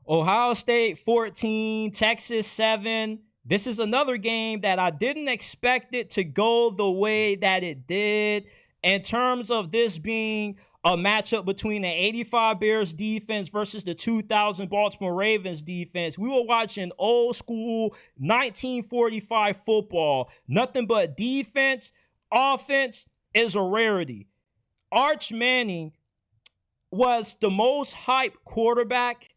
Ohio State 14, Texas 7. This is another game that I didn't expect it to go the way that it did in terms of this being a matchup between the 85 Bears defense versus the 2000 Baltimore Ravens defense. We were watching old school 1945 football. Nothing but defense. Offense is a rarity. Arch Manning was the most hyped quarterback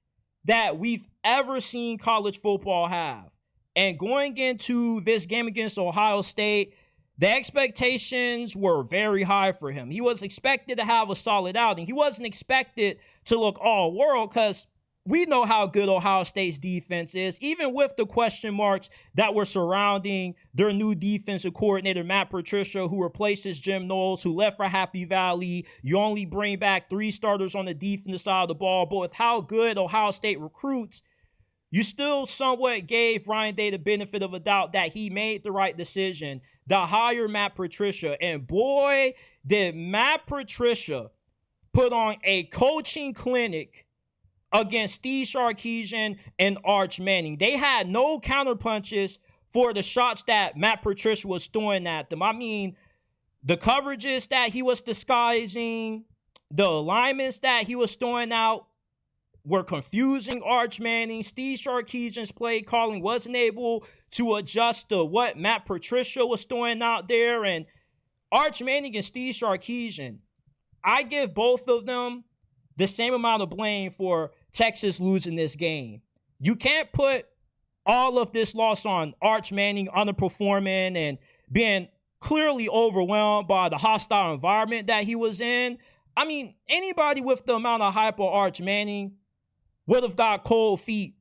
that we've ever seen college football have. And going into this game against Ohio State, the expectations were very high for him. He was expected to have a solid outing. He wasn't expected to look all world because we know how good Ohio State's defense is, even with the question marks that were surrounding their new defensive coordinator, Matt Patricia, who replaces Jim Knowles, who left for Happy Valley. You only bring back 3 starters on the defensive side of the ball. But with how good Ohio State recruits, you still somewhat gave Ryan Day the benefit of a doubt that he made the right decision to hire Matt Patricia. And boy, did Matt Patricia put on a coaching clinic against Steve Sarkisian and Arch Manning. They had no counterpunches for the shots that Matt Patricia was throwing at them. I mean, the coverages that he was disguising, the alignments that he was throwing out were confusing Arch Manning. Steve Sarkisian's play calling wasn't able to adjust to what Matt Patricia was throwing out there. And Arch Manning and Steve Sarkisian, I give both of them the same amount of blame for Texas losing this game. You can't put all of this loss on Arch Manning underperforming and being clearly overwhelmed by the hostile environment that he was in. I mean, anybody with the amount of hype of Arch Manning would have got cold feet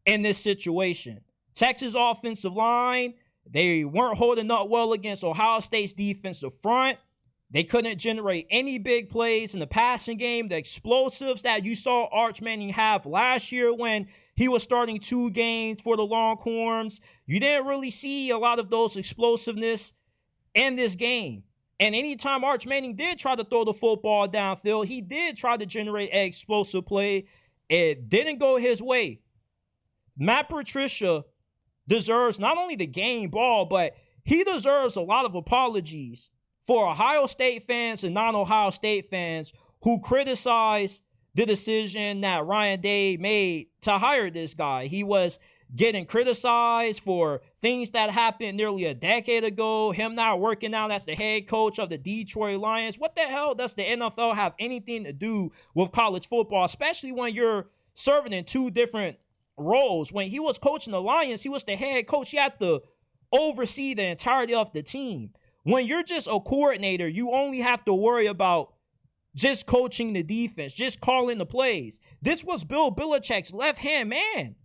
in this situation. Texas offensive line, they weren't holding up well against Ohio State's defensive front. They couldn't generate any big plays in the passing game. The explosives that you saw Arch Manning have last year when he was starting 2 games for the Longhorns, you didn't really see a lot of those explosiveness in this game. And anytime Arch Manning did try to throw the football downfield, he did try to generate an explosive play. It didn't go his way. Matt Patricia deserves not only the game ball, but he deserves a lot of apologies for Ohio State fans and non-Ohio State fans who criticize the decision that Ryan Day made to hire this guy. He was getting criticized for things that happened nearly a decade ago, him not working out as the head coach of the Detroit Lions. What the hell does the NFL have anything to do with college football, especially when you're serving in 2 different roles? When he was coaching the Lions, he was the head coach. He had to oversee the entirety of the team. When you're just a coordinator, you only have to worry about just coaching the defense, just calling the plays. This was Bill Belichick's left-hand man.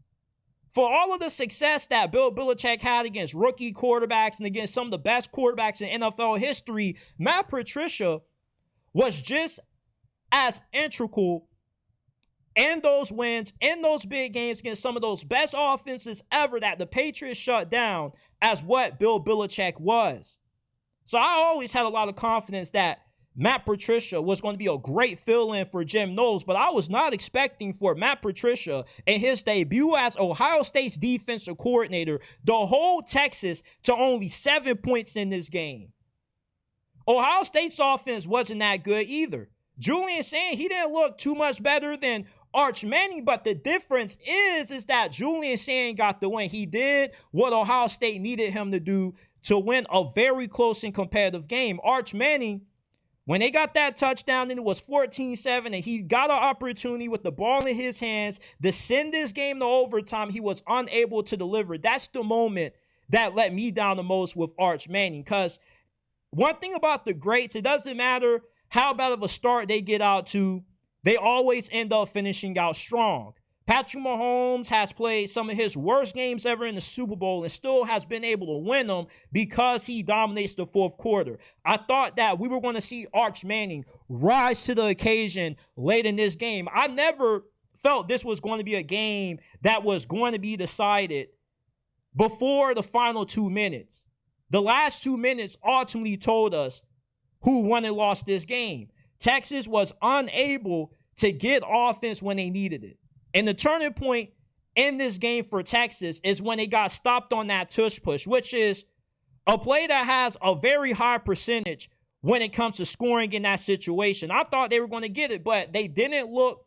For all of the success that Bill Belichick had against rookie quarterbacks and against some of the best quarterbacks in NFL history, Matt Patricia was just as integral in those wins, in those big games against some of those best offenses ever that the Patriots shut down as what Bill Belichick was. So I always had a lot of confidence that Matt Patricia was going to be a great fill-in for Jim Knowles, but I was not expecting for Matt Patricia in his debut as Ohio State's defensive coordinator to hold Texas to only 7 points in this game. Ohio State's offense wasn't that good either. Julian Sain, he didn't look too much better than Arch Manning, but the difference is that Julian Sain got the win. He did what Ohio State needed him to do to win a very close and competitive game. Arch Manning, when they got that touchdown and it was 14-7 and he got an opportunity with the ball in his hands to send this game to overtime, he was unable to deliver. That's the moment that let me down the most with Arch Manning. Because one thing about the greats, it doesn't matter how bad of a start they get out to, they always end up finishing out strong. Patrick Mahomes has played some of his worst games ever in the Super Bowl and still has been able to win them because he dominates the 4th quarter. I thought that we were going to see Arch Manning rise to the occasion late in this game. I never felt this was going to be a game that was going to be decided before the final 2 minutes. The last 2 minutes ultimately told us who won and lost this game. Texas was unable to get offense when they needed it. And the turning point in this game for Texas is when they got stopped on that tush push, which is a play that has a very high percentage when it comes to scoring in that situation. I thought they were going to get it, but they didn't look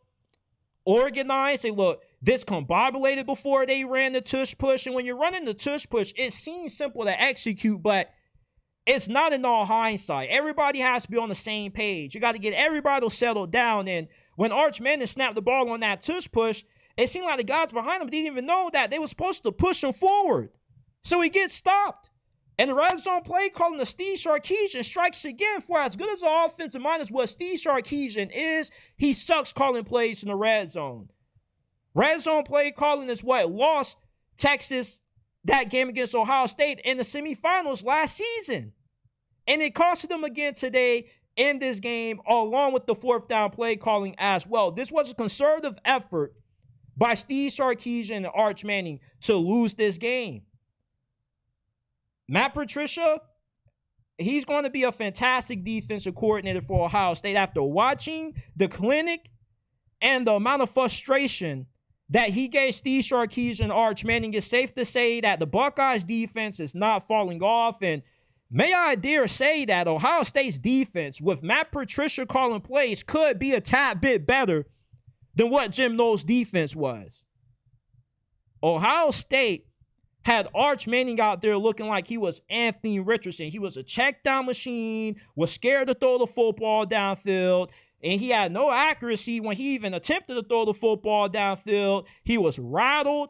organized. They looked discombobulated before they ran the tush push. And when you're running the tush push, it seems simple to execute, but it's not in all hindsight. Everybody has to be on the same page. You got to get everybody settled down. And when Arch Manning snapped the ball on that tush push, it seemed like the guys behind him didn't even know that they were supposed to push him forward. So he gets stopped. And the red zone play calling the Steve Sarkisian strikes again. For as good as the offensive mind is what Steve Sarkisian is, he sucks calling plays in the red zone. Red zone play calling is what lost Texas that game against Ohio State in the semifinals last season. And it costed them again today in this game, along with the fourth down play calling as well. This was a conservative effort by Steve Sarkisian and Arch Manning to lose this game. Matt Patricia, he's going to be a fantastic defensive coordinator for Ohio State. After watching the clinic and the amount of frustration that he gave Steve Sarkisian and Arch Manning, it's safe to say that the Buckeyes defense is not falling off. And may I dare say that Ohio State's defense, with Matt Patricia calling plays, could be a tad bit better than what Jim Knowles' defense was. Ohio State had Arch Manning out there looking like he was Anthony Richardson. He was a checkdown machine, was scared to throw the football downfield, and he had no accuracy when he even attempted to throw the football downfield. He was rattled.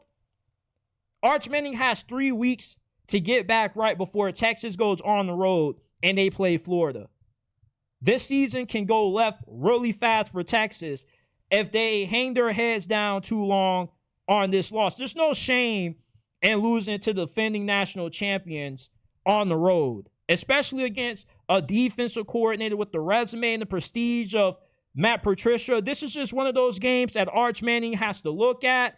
Arch Manning has 3 weeks to get back right before Texas goes on the road and they play Florida. This season can go left really fast for Texas if they hang their heads down too long on this loss. There's no shame in losing to the defending national champions on the road, especially against a defensive coordinator with the resume and the prestige of Matt Patricia. This is just one of those games that Arch Manning has to look at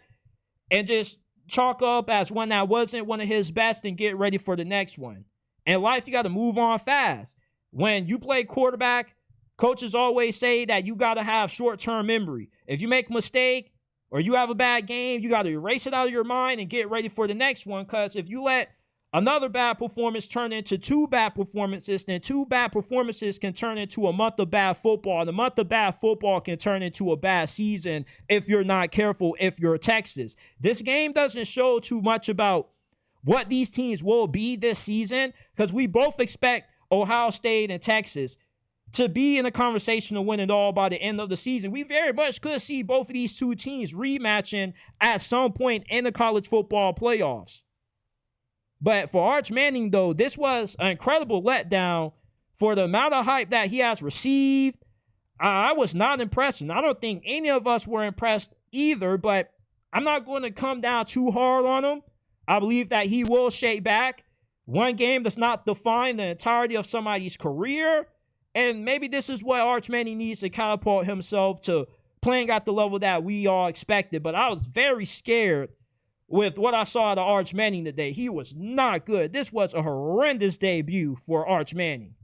and just chalk up as one that wasn't one of his best and get ready for the next one. In life, you got to move on fast. When you play quarterback, coaches always say that you got to have short-term memory. If you make a mistake or you have a bad game, you got to erase it out of your mind and get ready for the next one, because if you let another bad performance turn into 2 bad performances, then 2 bad performances can turn into a month of bad football. And a month of bad football can turn into a bad season if you're not careful, if you're Texas. This game doesn't show too much about what these teams will be this season, because we both expect Ohio State and Texas to be in a conversation to win it all by the end of the season. We very much could see both of these two teams rematching at some point in the college football playoffs. But for Arch Manning, though, this was an incredible letdown for the amount of hype that he has received. I was not impressed, and I don't think any of us were impressed either, but I'm not going to come down too hard on him. I believe that he will shake back. One game does not define the entirety of somebody's career, and maybe this is what Arch Manning needs to catapult himself to playing at the level that we all expected. But I was very scared with what I saw out of Arch Manning today. He was not good. This was a horrendous debut for Arch Manning.